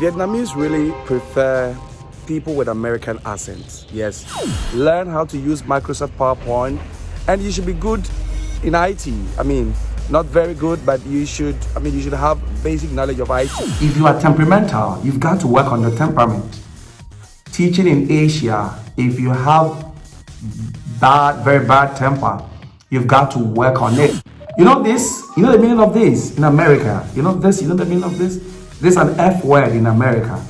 Vietnamese really prefer people with American accents. Yes, learn how to use Microsoft PowerPoint, and you should be good in IT. I mean, not very good, but you should have basic knowledge of IT. If you are temperamental, you've got to work on your temperament. Teaching in Asia, if you have very bad temper, you've got to work on it. You know this? You know the meaning of this in America? You know this? You know the meaning of this? This is an F word in America.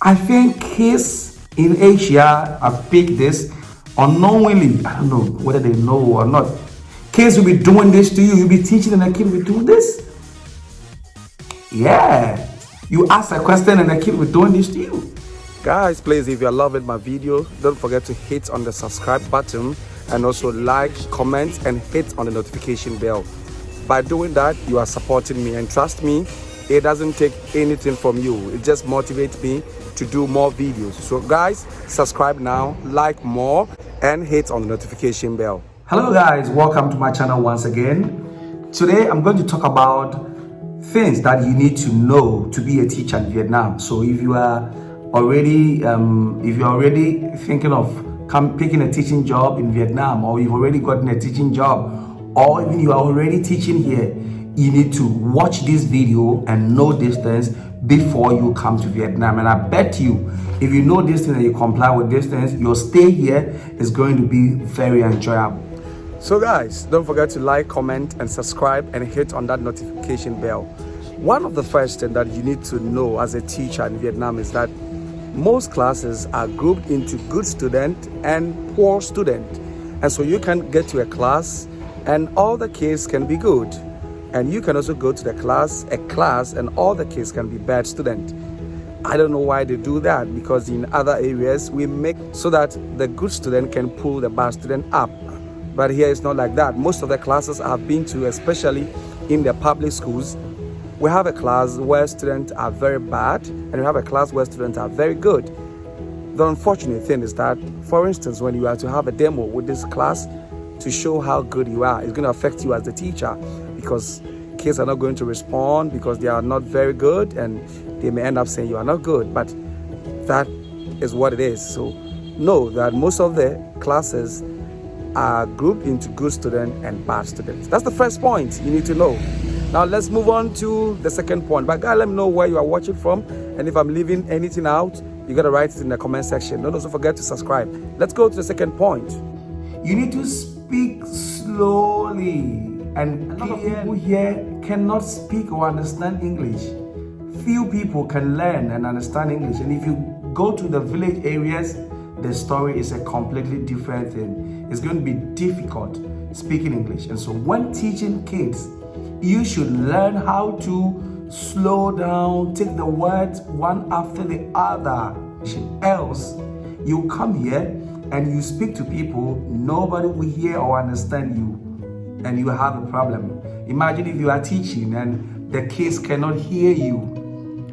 I think kids in Asia have picked this unknowingly. I don't know whether they know or not. Kids will be doing this to you. You'll be teaching and the kid will be doing this. Yeah. You ask a question and the kid will be doing this to you. Guys, please, if you're loving my video, don't forget to hit on the subscribe button and also like, comment, and hit on the notification bell. By doing that, you are supporting me, and trust me, it doesn't take anything from you. It just motivates me to do more videos. So guys, subscribe now, like more, and hit on the notification bell. Hello guys, welcome to my channel once again. Today I'm going to talk about things that you need to know to be a teacher in Vietnam. So if you are already thinking of picking a teaching job in Vietnam, or you've already gotten a teaching job, or even you are already teaching here, you need to watch this video and know these things before you come to Vietnam. And I bet you, if you know this thing and you comply with these things, your stay here is going to be very enjoyable. So guys, don't forget to like, comment, and subscribe, and hit on that notification bell. One of the first things that you need to know as a teacher in Vietnam is that most classes are grouped into good student and poor student. And so you can get to a class and all the kids can be good. And you can also go to a class and all the kids can be bad student. I don't know why they do that, because in other areas we make so that the good student can pull the bad student up. But here it's not like that. Most of the classes I've been to, especially in the public schools, we have a class where students are very bad and we have a class where students are very good. The unfortunate thing is that, for instance, when you are to have a demo with this class to show how good you are, it's going to affect you as the teacher, because kids are not going to respond because they are not very good, and they may end up saying you are not good. But that is what it is. So know that most of the classes are grouped into good students and bad students. That's the first point you need to know. Now let's move on to the second point. But guys, let me know where you are watching from, and if I'm leaving anything out, you gotta write it in the comment section. Don't also forget to subscribe. Let's go to the second point. You need to speak slowly. And a lot of people here cannot speak or understand English. Few people can learn and understand English. And if you go to the village areas, the story is a completely different thing. It's going to be difficult speaking English. And so when teaching kids, you should learn how to slow down, take the words one after the other. Else, you come here and you speak to people, nobody will hear or understand you, and you have a problem. Imagine if you are teaching and the kids cannot hear you,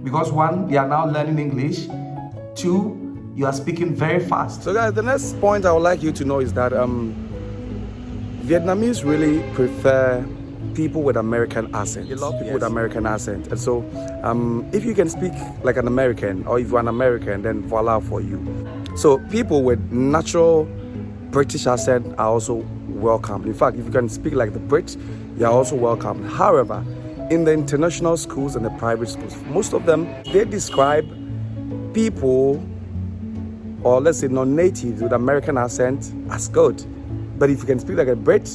because one, they are now learning English, two, you are speaking very fast. So guys, the next point I would like you to know is that Vietnamese really prefer people with American accent. They love people with American accent. And so if you can speak like an American, or if you're an American, then voila for you. So people with natural British accent are also welcome. In fact, if you can speak like the Brits, you are also welcome. However, in the international schools and the private schools, most of them, they describe people, or let's say non-natives with American accent, as good. But if you can speak like a Brit,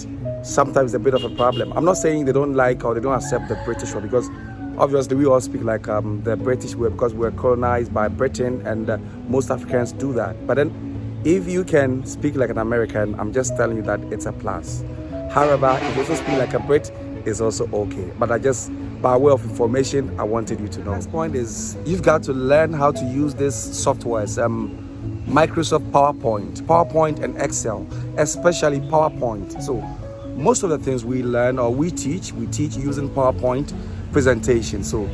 sometimes it's a bit of a problem. I'm not saying they don't like or they don't accept the British way, because obviously we all speak like the British way because we're colonized by Britain, and most Africans do that. But then if you can speak like an American, I'm just telling you that it's a plus. However, if you also speak like a Brit, it's also okay. But I just, by way of information, I wanted you to know. The next point is you've got to learn how to use these softwares. Microsoft PowerPoint and Excel, especially PowerPoint. So most of the things we learn or we teach using PowerPoint presentation. So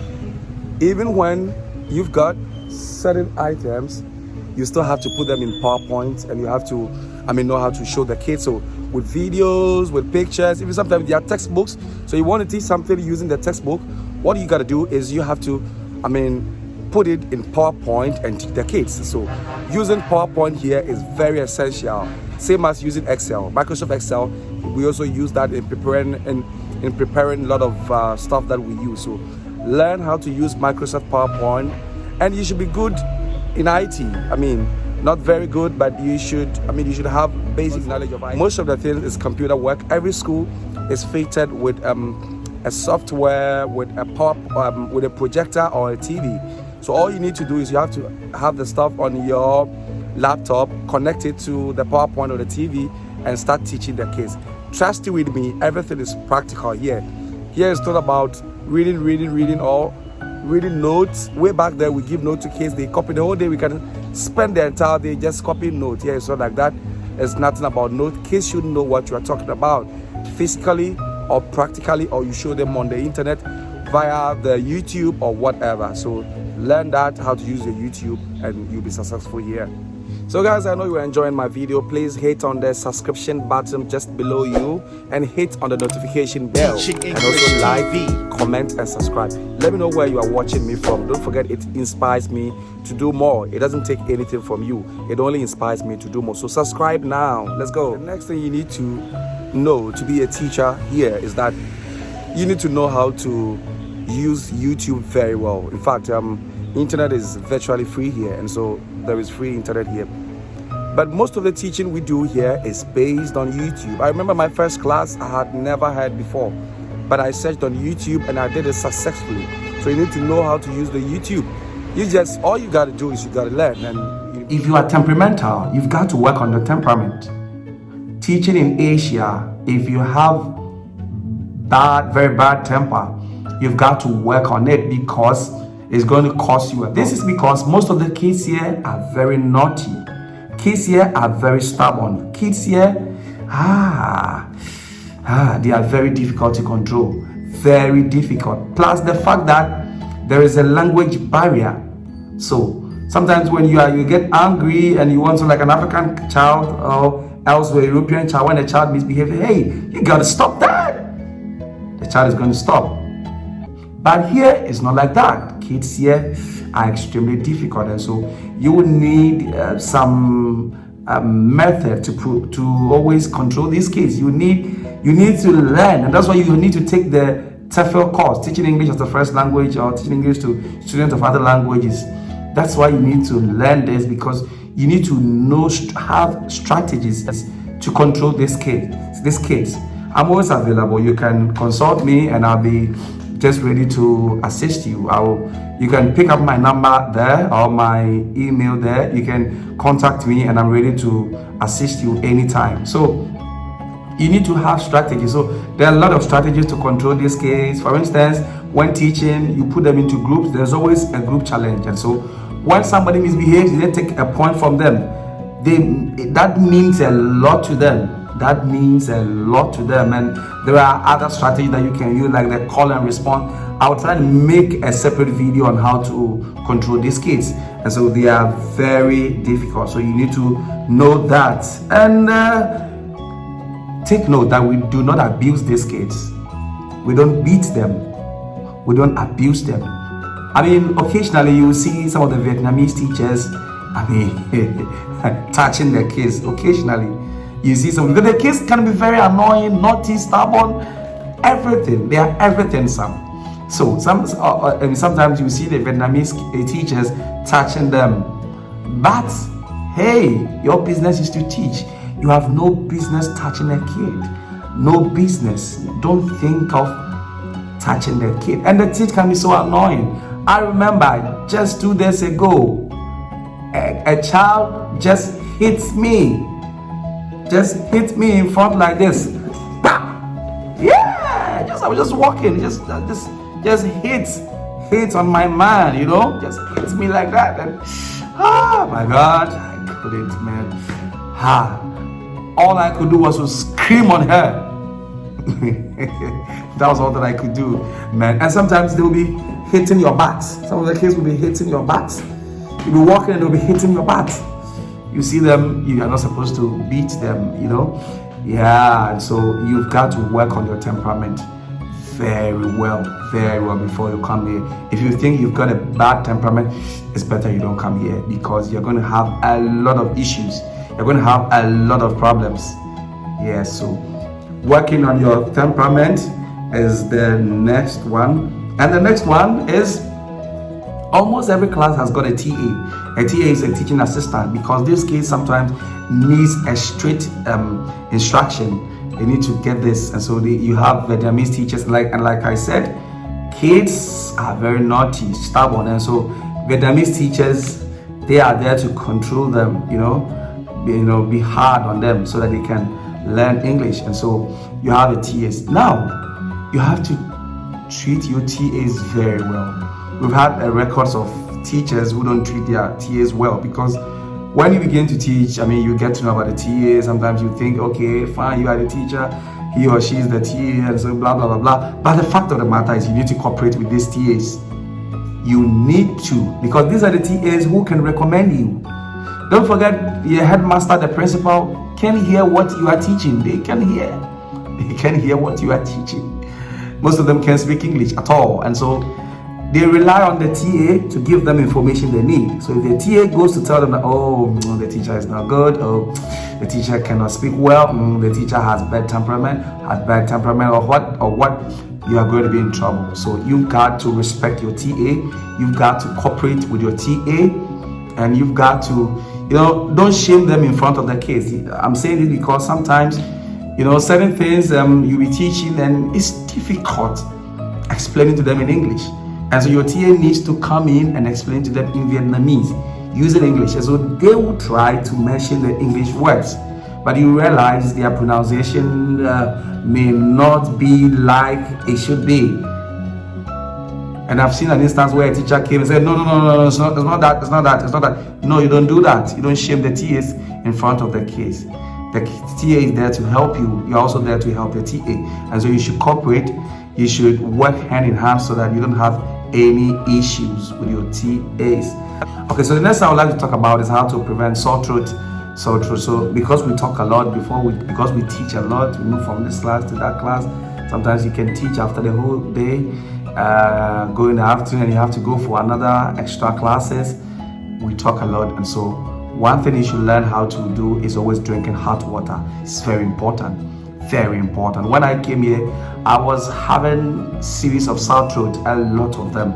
even when you've got certain items, you still have to put them in PowerPoint, and you have to, know how to show the kids. So with videos, with pictures, even sometimes there are textbooks. So you want to teach something using the textbook, what you got to do is you have to, put it in PowerPoint and teach the kids. So using PowerPoint here is very essential, same as using Excel. Microsoft Excel, we also use that in preparing a lot of stuff that we use. So learn how to use Microsoft PowerPoint, and you should be good in IT. I mean, not very good, but you should have basic knowledge of IT. Most of the things is computer work. Every school is fitted with a software, with a projector or a TV. So all you need to do is you have to have the stuff on your laptop, connect it to the PowerPoint or the TV, and start teaching the kids. Trust you with me, everything is practical here. Here it's not about reading or reading notes. Way back there, we give notes to kids, they copy the whole day. We can spend the entire day just copying notes. Here it's not like that. It's nothing about notes. Kids should know what you are talking about, physically or practically, or you show them on the internet via the YouTube or whatever. So learn that, how to use your YouTube, and you'll be successful here. So guys, I know you are enjoying my video. Please hit on the subscription button just below you and hit on the notification bell, and also like, comment and subscribe. Let me know where you are watching me from. Don't forget, it inspires me to do more. It doesn't take anything from you, it only inspires me to do more. So subscribe now. Let's go. The next thing you need to know to be a teacher here is that you need to know how to use YouTube very well. In fact, internet is virtually free here, and so there is free internet here. But most of the teaching we do here is based on YouTube. I remember my first class I had never heard before, but I searched on YouTube and I did it successfully. So you need to know how to use the YouTube. All you got to do is you got to learn. And if you are temperamental, you've got to work on the temperament. Teaching in Asia, if you have very bad temper, you've got to work on it, because it's going to cost you. This is because most of the kids here are very naughty. Kids here are very stubborn. Kids here, they are very difficult to control. Very difficult. Plus the fact that there is a language barrier. So sometimes when you get angry and you want to, like an African child or else a European child, when a child misbehaves, hey, you got to stop that. The child is going to stop. But here it's not like that. Kids here are extremely difficult, and so you will need some method to always control these kids. You need to learn, and that's why you need to take the TEFL course, teaching English as the first language, or teaching English to students of other languages. That's why you need to learn this, because you need to have strategies to control these kids. I'm always available. You can consult me, and I'll be just ready to assist you. You can pick up my number there or my email there. You can contact me, and I'm ready to assist you anytime. So you need to have strategies. So there are a lot of strategies to control these kids. For instance, when teaching, you put them into groups. There's always a group challenge, and so when somebody misbehaves, you then take a point from them. That means a lot to them. That means a lot to them. And there are other strategies that you can use, like the call and response. I'll try to make a separate video on how to control these kids, and so they are very difficult. So you need to know that, and take note that we do not abuse these kids. We don't beat them. We don't abuse them. I mean, occasionally you see some of the Vietnamese teachers, touching their kids. Occasionally you see some, because the kids can be very annoying, naughty, stubborn, everything. They are everything. So sometimes you see the Vietnamese teachers touching them. But hey, your business is to teach. You have no business touching a kid. No business. Don't think of touching the kid. And the kid can be so annoying. I remember just 2 days ago, a child just hits me. Just hit me in front like this. Yeah, I was just walking, just hit on my man, just hits me like that. And oh my God, I couldn't, man. All I could do was to scream on her. That was all that I could do, man. And sometimes they'll be hitting your butt. Some of the kids will be hitting your butt. You'll be walking and they'll be hitting your butt. You see them, you are not supposed to beat them, Yeah, and so you've got to work on your temperament very well before you come here. If you think you've got a bad temperament, it's better you don't come here, because you're going to have a lot of issues. You're going to have a lot of problems. Yeah, so working on your temperament is the next one. And the next one is, almost every class has got a TA. A TA is a teaching assistant, because this kid sometimes needs a straight instruction. They need to get this, and so you have Vietnamese teachers. And like I said, kids are very naughty, stubborn, and so Vietnamese teachers, they are there to control them. Be hard on them so that they can learn English. And so you have the TAs. Now you have to treat your TAs very well. We've had records of teachers who don't treat their TAs well, because when you begin to teach, you get to know about the TA. Sometimes you think, okay, fine, you are the teacher, he or she is the TA, and so blah, blah, blah, blah. But the fact of the matter is, you need to cooperate with these TAs. You need to, because these are the TAs who can recommend you. Don't forget, your headmaster, the principal, can hear what you are teaching. They can hear what you are teaching. Most of them can't speak English at all. And so they rely on the TA to give them information they need. So if the TA goes to tell them that, oh, the teacher is not good, oh, the teacher cannot speak well, the teacher has bad temperament, or what, you are going to be in trouble. So you've got to respect your TA, you've got to cooperate with your TA, and you've got to, don't shame them in front of the kids. I'm saying this because sometimes, certain things you'll be teaching, and it's difficult explaining to them in English. And so your TA needs to come in and explain to them in Vietnamese using English. And so they will try to mention the English words, but you realize their pronunciation may not be like it should be. And I've seen an instance where a teacher came and said, no, it's not that. No, you don't do that. You don't shame the TAs in front of the kids. The TA is there to help you. You're also there to help the TA. And so you should cooperate. You should work hand in hand so that you don't have any issues with your TAs. Okay, so the next thing I would like to talk about is how to prevent sore throat. So because we talk a lot because we teach a lot, we move from this class to that class. Sometimes you can teach after the whole day, go in the afternoon, and you have to go for another extra classes. We talk a lot, and so one thing you should learn how to do is always drinking hot water. It's very important. Very important. When I came here, I was having series of sore throat, a lot of them.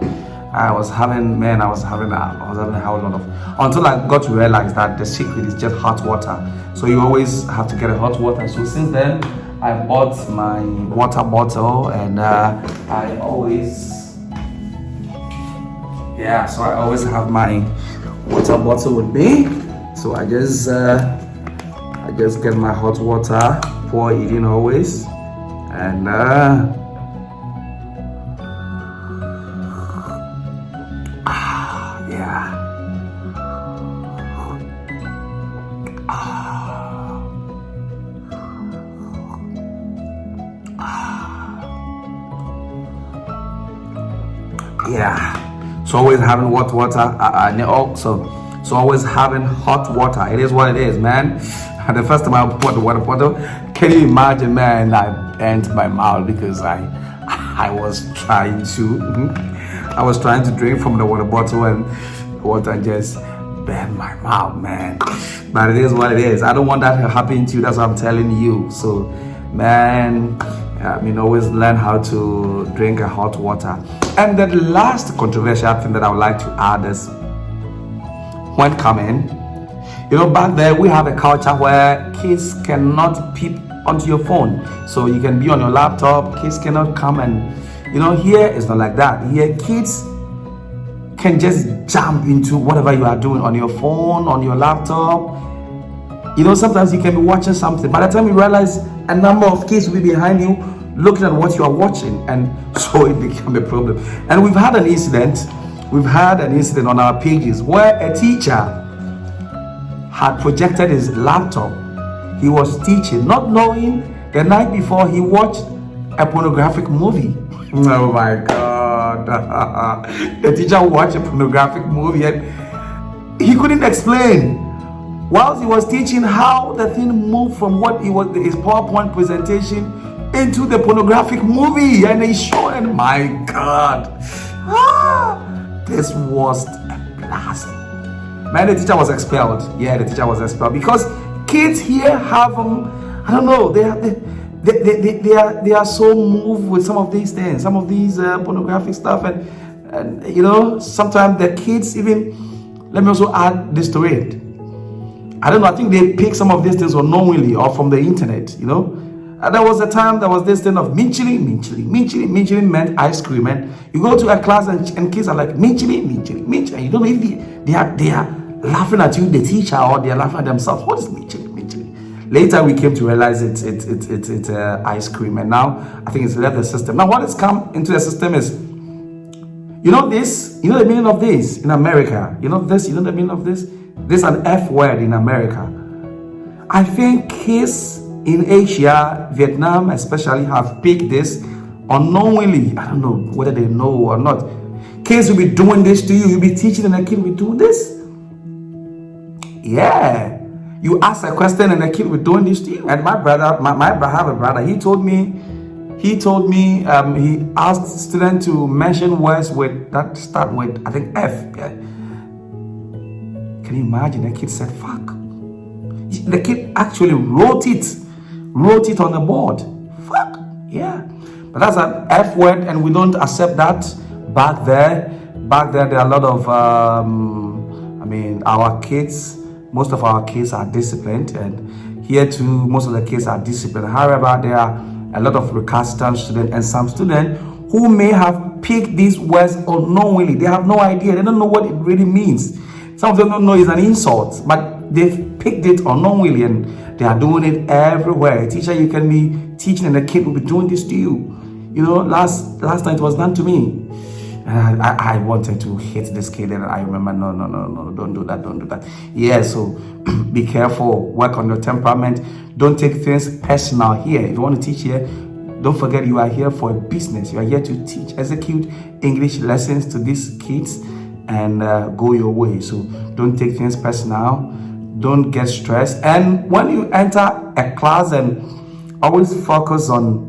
I was having a whole lot of, until I got to realize that the secret is just hot water. So you always have to get a hot water. So since then, I bought my water bottle, and I always have my water bottle with me. So I just get my hot water, pour it in always, and so always having hot water, so always having hot water. It is what it is, man. The first time I poured the water bottle, can you imagine, man? I bent my mouth because I was trying to drink from the water bottle, and the water just bent my mouth, man. But it is what it is. I don't want that to happen to you. That's what I'm telling you. So, man, always learn how to drink a hot water. And the last controversial thing that I would like to add is, when coming, back there we have a culture where kids cannot peep onto your phone. So you can be on your laptop, kids cannot come, and here it's not like that. Here kids can just jump into whatever you are doing on your phone, on your laptop. Sometimes you can be watching something. By the time you realize, a number of kids will be behind you looking at what you are watching, and so it became a problem. And we've had an incident on our pages where a teacher had projected his laptop. He was teaching, not knowing the night before he watched a pornographic movie. Oh my God. The teacher watched a pornographic movie, and he couldn't explain, whilst he was teaching, how the thing moved from what his PowerPoint presentation into the pornographic movie, and they showed, and my God, this was a blast. Man, the teacher was expelled. Yeah, the teacher was expelled because kids here have I don't know, they are so moved with some of these things, some of these pornographic stuff, and you know, sometimes the kids even, let me also add this to it, I don't know, I think they pick some of these things unknowingly or from the internet, you know. There was a time there was this thing of minchili meant ice cream, and you go to a class and kids are like minchili, and you don't know if they are laughing at you, the teacher, or they are laughing at themselves. What is minchili? Later we came to realize it's ice cream, and now I think it's left the system. Now what has come into the system is, you know this, you know the meaning of this in America. You know this, you know the meaning of this. This is an F word in America. I think kids in Asia, Vietnam especially, have picked this unknowingly. I don't know whether they know or not. Kids will be doing this to you. You'll be teaching and a kid will be doing this. Yeah. You ask a question and a kid will be doing this to you. And my brother, I have a brother, he told me he asked students to mention words that start with, I think, F. Yeah. Can you imagine? The kid said, fuck. The kid actually wrote it on the board. Fuck. Yeah. But that's an F word, and we don't accept that. Back there are a lot of our kids, most of our kids are disciplined, and here too most of the kids are disciplined. However, there are a lot of recalcitrant students and some students who may have picked these words unknowingly. They have no idea, they don't know what it really means. Some of them don't know it's an insult, but they've picked it unknowingly, and they are doing it everywhere. Teacher, you can be teaching and the kid will be doing this to you. You know, last night it was done to me. I wanted to hit this kid, and I remember, no, don't do that. Yeah, so be careful, work on your temperament. Don't take things personal here. If you want to teach here, don't forget you are here for a business. You are here to teach, execute English lessons to these kids, and go your way. So don't take things personal. Don't get stressed. And when you enter a class, and always focus on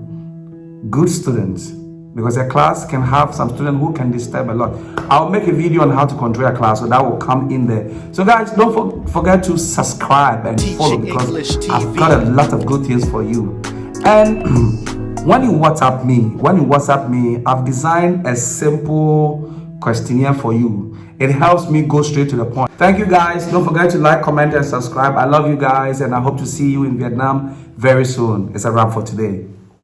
good students, because a class can have some students who can disturb a lot. I'll make a video on how to control a class, so that will come in there. So guys, don't forget to subscribe and follow, because I've got a lot of good things for you. And when you WhatsApp me, I've designed a simple questionnaire for you. It helps me go straight to the point. Thank you guys. Don't forget to like, comment, and subscribe. I love you guys, and I hope to see you in Vietnam very soon. It's a wrap for today.